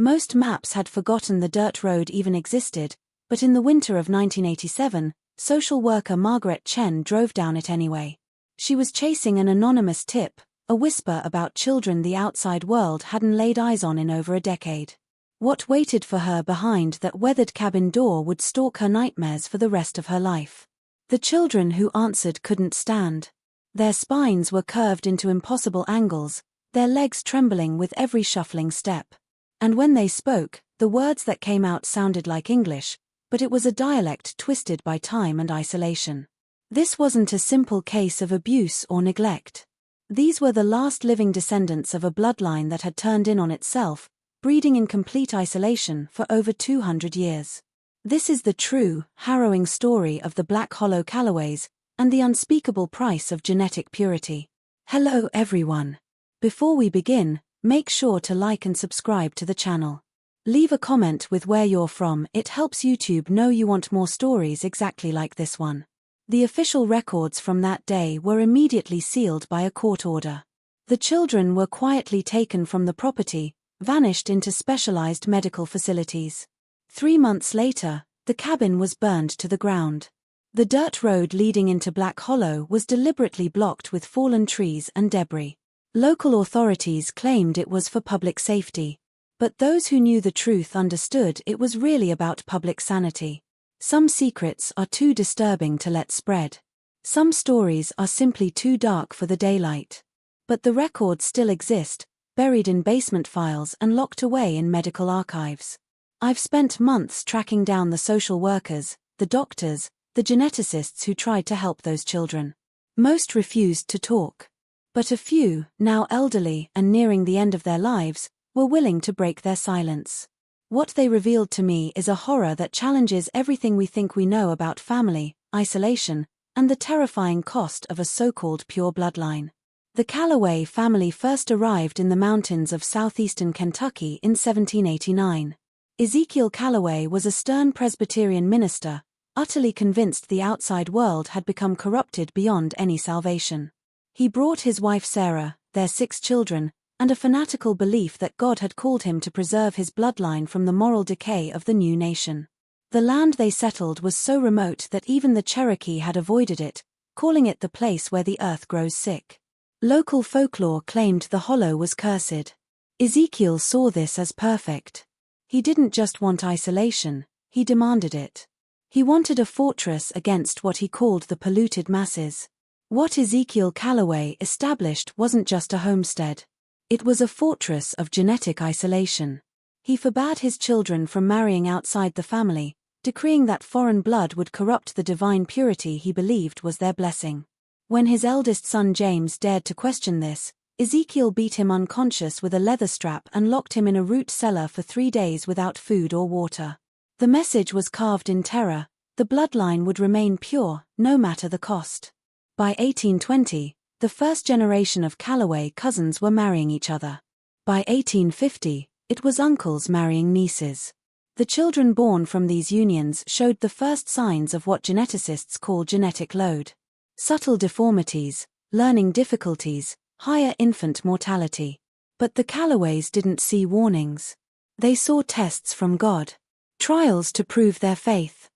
Most maps had forgotten the dirt road even existed, but in the winter of 1987, social worker Margaret Chen drove down it anyway. She was chasing an anonymous tip, a whisper about children the outside world hadn't laid eyes on in over a decade. What waited for her behind that weathered cabin door would stalk her nightmares for the rest of her life. The children who answered couldn't stand. Their spines were curved into impossible angles, their legs trembling with every shuffling step. And when they spoke, the words that came out sounded like English, but it was a dialect twisted by time and isolation. This wasn't a simple case of abuse or neglect. These were the last living descendants of a bloodline that had turned in on itself, breeding in complete isolation for over 200 years. This is the true, harrowing story of the Black Hollow Callaways, and the unspeakable price of genetic purity. Hello everyone. Before we begin, make sure to like and subscribe to the channel. Leave a comment with where you're from, it helps YouTube know you want more stories exactly like this one. The official records from that day were immediately sealed by a court order. The children were quietly taken from the property, vanished into specialized medical facilities. 3 months later, the cabin was burned to the ground. The dirt road leading into Black Hollow was deliberately blocked with fallen trees and debris. Local authorities claimed it was for public safety. But those who knew the truth understood it was really about public sanity. Some secrets are too disturbing to let spread. Some stories are simply too dark for the daylight. But the records still exist, buried in basement files and locked away in medical archives. I've spent months tracking down the social workers, the doctors, the geneticists who tried to help those children. Most refused to talk. But a few, now elderly and nearing the end of their lives, were willing to break their silence. What they revealed to me is a horror that challenges everything we think we know about family, isolation, and the terrifying cost of a so-called pure bloodline. The Callaway family first arrived in the mountains of southeastern Kentucky in 1789. Ezekiel Callaway was a stern Presbyterian minister, utterly convinced the outside world had become corrupted beyond any salvation. He brought his wife Sarah, their 6 children, and a fanatical belief that God had called him to preserve his bloodline from the moral decay of the new nation. The land they settled was so remote that even the Cherokee had avoided it, calling it the place where the earth grows sick. Local folklore claimed the hollow was cursed. Ezekiel saw this as perfect. He didn't just want isolation, he demanded it. He wanted a fortress against what he called the polluted masses. What Ezekiel Callaway established wasn't just a homestead. It was a fortress of genetic isolation. He forbade his children from marrying outside the family, decreeing that foreign blood would corrupt the divine purity he believed was their blessing. When his eldest son James dared to question this, Ezekiel beat him unconscious with a leather strap and locked him in a root cellar for 3 days without food or water. The message was carved in terror: the bloodline would remain pure, no matter the cost. By 1820, the first generation of Callaway cousins were marrying each other. By 1850, it was uncles marrying nieces. The children born from these unions showed the first signs of what geneticists call genetic load. Subtle deformities, learning difficulties, higher infant mortality. But the Callaways didn't see warnings. They saw tests from God. Trials to prove their faith.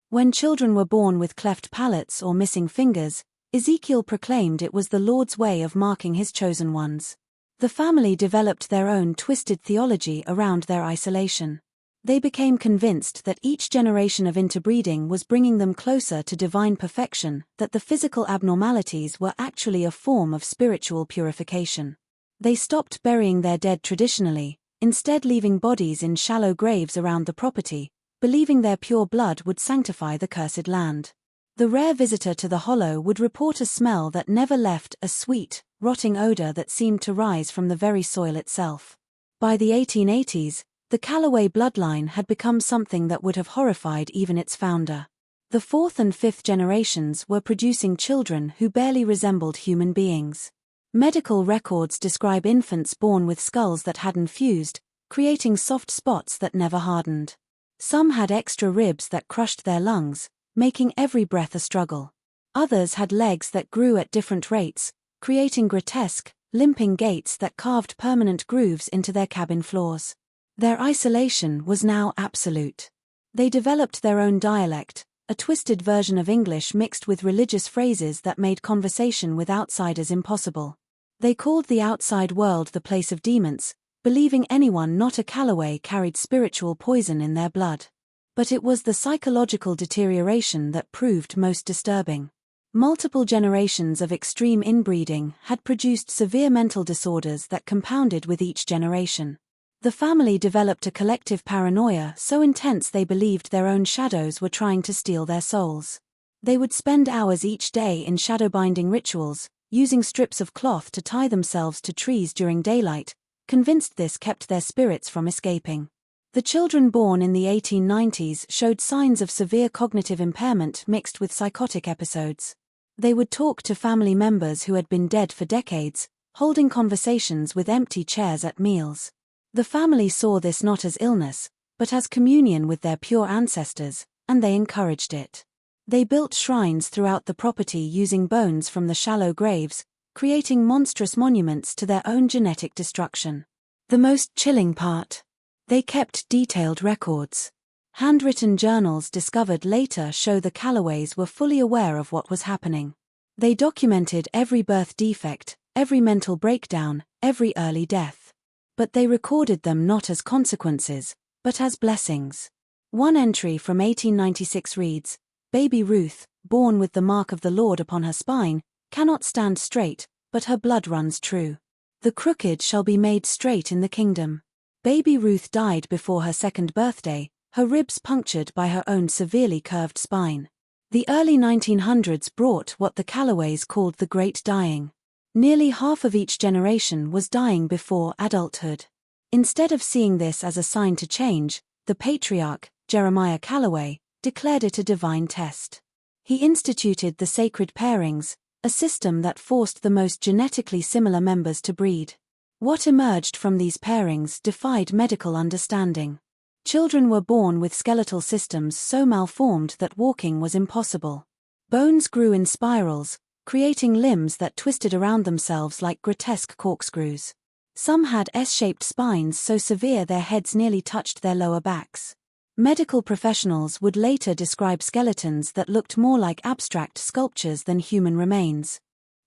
When children were born with cleft palates or missing fingers, Ezekiel proclaimed it was the Lord's way of marking his chosen ones. The family developed their own twisted theology around their isolation. They became convinced that each generation of interbreeding was bringing them closer to divine perfection, that the physical abnormalities were actually a form of spiritual purification. They stopped burying their dead traditionally, instead leaving bodies in shallow graves around the property, believing their pure blood would sanctify the cursed land. The rare visitor to the hollow would report a smell that never left, a sweet, rotting odor that seemed to rise from the very soil itself. By the 1880s, the Callaway bloodline had become something that would have horrified even its founder. The 4th and 5th generations were producing children who barely resembled human beings. Medical records describe infants born with skulls that hadn't fused, creating soft spots that never hardened. Some had extra ribs that crushed their lungs, making every breath a struggle. Others had legs that grew at different rates, creating grotesque, limping gaits that carved permanent grooves into their cabin floors. Their isolation was now absolute. They developed their own dialect, a twisted version of English mixed with religious phrases that made conversation with outsiders impossible. They called the outside world the place of demons, believing anyone not a Callaway carried spiritual poison in their blood. But it was the psychological deterioration that proved most disturbing. Multiple generations of extreme inbreeding had produced severe mental disorders that compounded with each generation. The family developed a collective paranoia so intense they believed their own shadows were trying to steal their souls. They would spend hours each day in shadow-binding rituals, using strips of cloth to tie themselves to trees during daylight, convinced this kept their spirits from escaping. The children born in the 1890s showed signs of severe cognitive impairment mixed with psychotic episodes. They would talk to family members who had been dead for decades, holding conversations with empty chairs at meals. The family saw this not as illness, but as communion with their pure ancestors, and they encouraged it. They built shrines throughout the property using bones from the shallow graves, creating monstrous monuments to their own genetic destruction. The most chilling part: they kept detailed records. Handwritten journals discovered later show the Callaways were fully aware of what was happening. They documented every birth defect, every mental breakdown, every early death. But they recorded them not as consequences, but as blessings. One entry from 1896 reads, "Baby Ruth, born with the mark of the Lord upon her spine, cannot stand straight, but her blood runs true. The crooked shall be made straight in the kingdom." Baby Ruth died before her second birthday, her ribs punctured by her own severely curved spine. The early 1900s brought what the Callaways called the Great Dying. Nearly half of each generation was dying before adulthood. Instead of seeing this as a sign to change, the patriarch, Jeremiah Callaway, declared it a divine test. He instituted the sacred pairings, a system that forced the most genetically similar members to breed. What emerged from these pairings defied medical understanding. Children were born with skeletal systems so malformed that walking was impossible. Bones grew in spirals, creating limbs that twisted around themselves like grotesque corkscrews. Some had S-shaped spines so severe their heads nearly touched their lower backs. Medical professionals would later describe skeletons that looked more like abstract sculptures than human remains.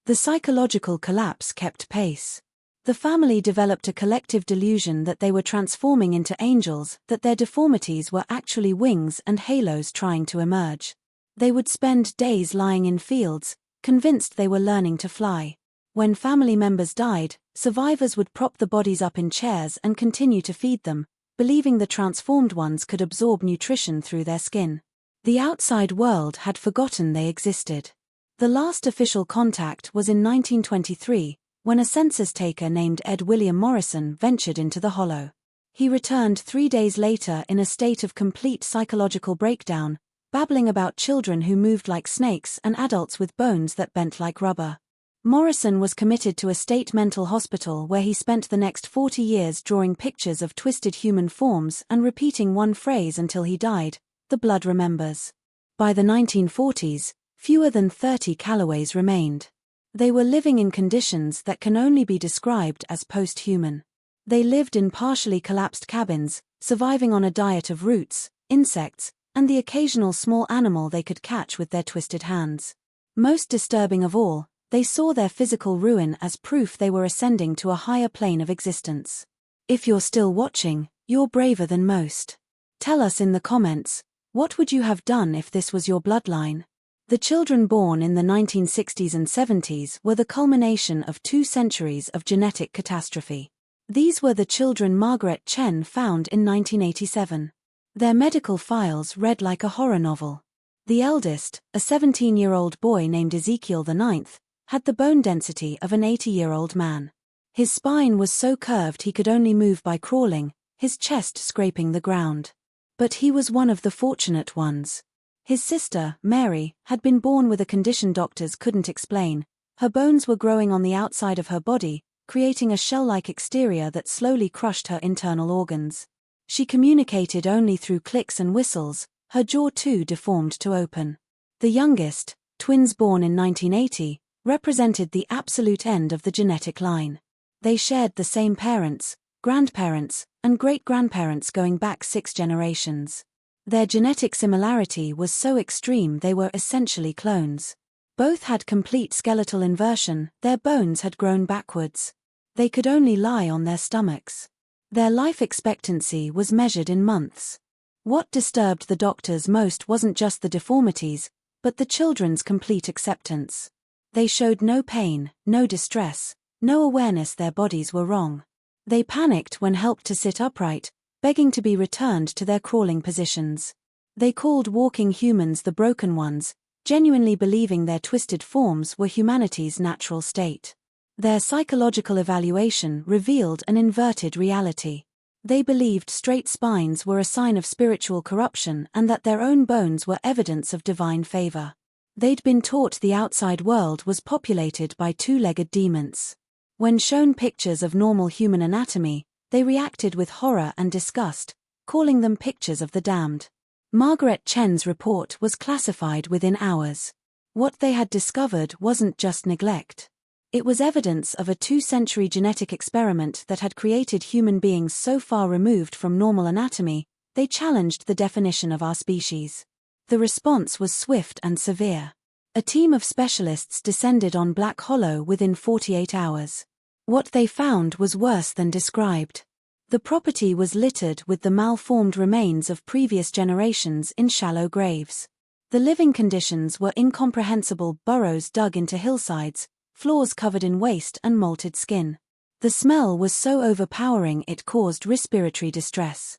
The psychological collapse kept pace. The family developed a collective delusion that they were transforming into angels, that their deformities were actually wings and halos trying to emerge. They would spend days lying in fields, convinced they were learning to fly. When family members died, survivors would prop the bodies up in chairs and continue to feed them, believing the transformed ones could absorb nutrition through their skin. The outside world had forgotten they existed. The last official contact was in 1923, when a census taker named Ed William Morrison ventured into the hollow. He returned 3 days later in a state of complete psychological breakdown, babbling about children who moved like snakes and adults with bones that bent like rubber. Morrison was committed to a state mental hospital where he spent the next 40 years drawing pictures of twisted human forms and repeating one phrase until he died: "The blood remembers." By the 1940s, fewer than 30 Callaways remained. They were living in conditions that can only be described as post-human. They lived in partially collapsed cabins, surviving on a diet of roots, insects, and the occasional small animal they could catch with their twisted hands. Most disturbing of all, they saw their physical ruin as proof they were ascending to a higher plane of existence. If you're still watching, you're braver than most. Tell us in the comments, what would you have done if this was your bloodline? The children born in the 1960s and 70s were the culmination of 2 centuries of genetic catastrophe. These were the children Margaret Chen found in 1987. Their medical files read like a horror novel. The eldest, a 17-year-old boy named Ezekiel IX, had the bone density of an 80-year-old man. His spine was so curved he could only move by crawling, his chest scraping the ground. But he was one of the fortunate ones. His sister, Mary, had been born with a condition doctors couldn't explain. Her bones were growing on the outside of her body, creating a shell-like exterior that slowly crushed her internal organs. She communicated only through clicks and whistles, her jaw too deformed to open. The youngest, twins born in 1980, represented the absolute end of the genetic line. They shared the same parents, grandparents, and great-grandparents going back 6 generations. Their genetic similarity was so extreme they were essentially clones. Both had complete skeletal inversion, their bones had grown backwards. They could only lie on their stomachs. Their life expectancy was measured in months. What disturbed the doctors most wasn't just the deformities, but the children's complete acceptance. They showed no pain, no distress, no awareness their bodies were wrong. They panicked when helped to sit upright, begging to be returned to their crawling positions. They called walking humans the broken ones, genuinely believing their twisted forms were humanity's natural state. Their psychological evaluation revealed an inverted reality. They believed straight spines were a sign of spiritual corruption and that their own bones were evidence of divine favor. They'd been taught the outside world was populated by two-legged demons. When shown pictures of normal human anatomy, they reacted with horror and disgust, calling them pictures of the damned. Margaret Chen's report was classified within hours. What they had discovered wasn't just neglect. It was evidence of a 2-century genetic experiment that had created human beings so far removed from normal anatomy, they challenged the definition of our species. The response was swift and severe. A team of specialists descended on Black Hollow within 48 hours. What they found was worse than described. The property was littered with the malformed remains of previous generations in shallow graves. The living conditions were incomprehensible: burrows dug into hillsides, floors covered in waste and molted skin. The smell was so overpowering it caused respiratory distress.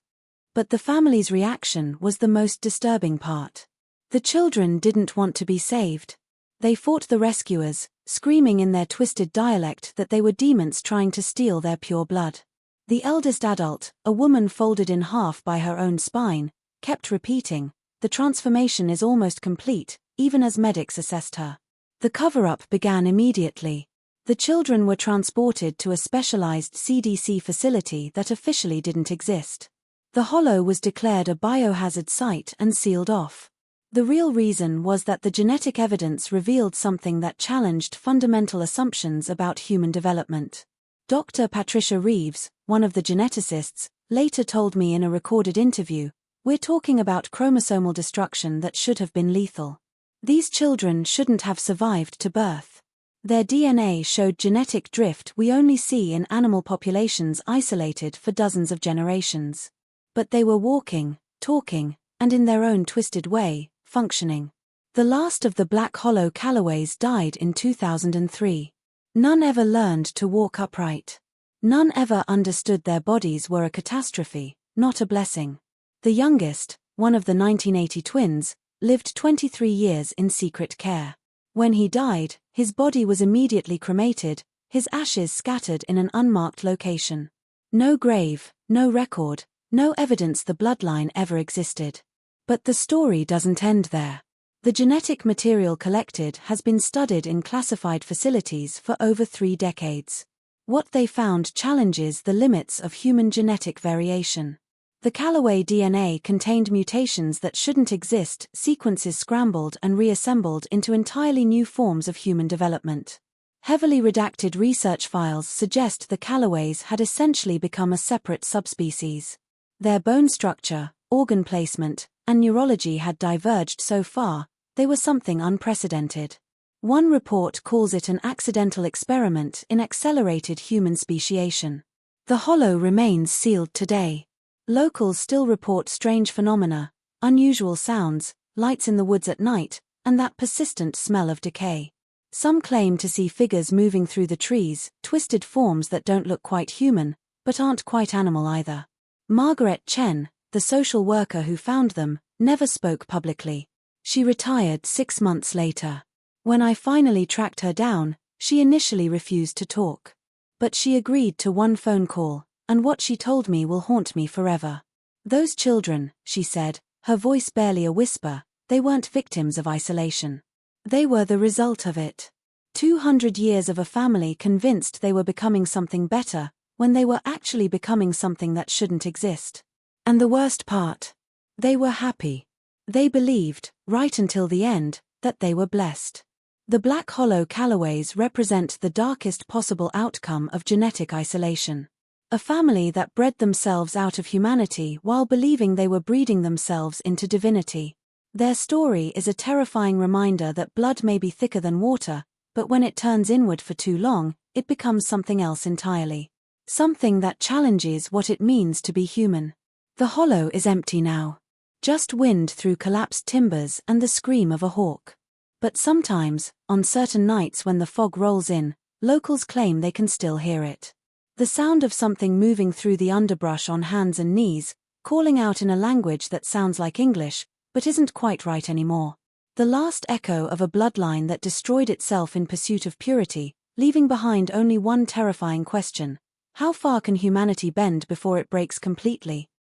But the family's reaction was the most disturbing part. The children didn't want to be saved. They fought the rescuers, screaming in their twisted dialect that they were demons trying to steal their pure blood. The eldest adult, a woman folded in half by her own spine, kept repeating, "The transformation is almost complete," even as medics assessed her. The cover-up began immediately. The children were transported to a specialized CDC facility that officially didn't exist. The hollow was declared a biohazard site and sealed off. The real reason was that the genetic evidence revealed something that challenged fundamental assumptions about human development. Dr. Patricia Reeves, one of the geneticists, later told me in a recorded interview, "We're talking about chromosomal destruction that should have been lethal. These children shouldn't have survived to birth. Their DNA showed genetic drift we only see in animal populations isolated for dozens of generations. But they were walking, talking, and in their own twisted way, functioning." The last of the Black Hollow Callaways died in 2003. None ever learned to walk upright. None ever understood their bodies were a catastrophe, not a blessing. The youngest, one of the 1980 twins, lived 23 years in secret care. When he died, his body was immediately cremated, his ashes scattered in an unmarked location. No grave, no record, no evidence the bloodline ever existed. But the story doesn't end there. The genetic material collected has been studied in classified facilities for over 3 decades. What they found challenges the limits of human genetic variation. The Callaway DNA contained mutations that shouldn't exist, sequences scrambled and reassembled into entirely new forms of human development. Heavily redacted research files suggest the Callaways had essentially become a separate subspecies. Their bone structure, organ placement, and neurology had diverged so far, they were something unprecedented. One report calls it an accidental experiment in accelerated human speciation. The hollow remains sealed today. Locals still report strange phenomena, unusual sounds, lights in the woods at night, and that persistent smell of decay. Some claim to see figures moving through the trees, twisted forms that don't look quite human, but aren't quite animal either. Margaret Chen, the social worker who found them, never spoke publicly. She retired 6 months later. When I finally tracked her down, she initially refused to talk. But she agreed to one phone call, and what she told me will haunt me forever. "Those children," she said, her voice barely a whisper, "they weren't victims of isolation. They were the result of it. 200 years of a family convinced they were becoming something better, when they were actually becoming something that shouldn't exist. And the worst part? They were happy. They believed, right until the end, that they were blessed." The Black Hollow Callaways represent the darkest possible outcome of genetic isolation. A family that bred themselves out of humanity while believing they were breeding themselves into divinity. Their story is a terrifying reminder that blood may be thicker than water, but when it turns inward for too long, it becomes something else entirely. Something that challenges what it means to be human. The hollow is empty now. Just wind through collapsed timbers and the scream of a hawk. But sometimes, on certain nights when the fog rolls in, locals claim they can still hear it. The sound of something moving through the underbrush on hands and knees, calling out in a language that sounds like English, but isn't quite right anymore. The last echo of a bloodline that destroyed itself in pursuit of purity, leaving behind only one terrifying question: how far can humanity bend before it breaks completely?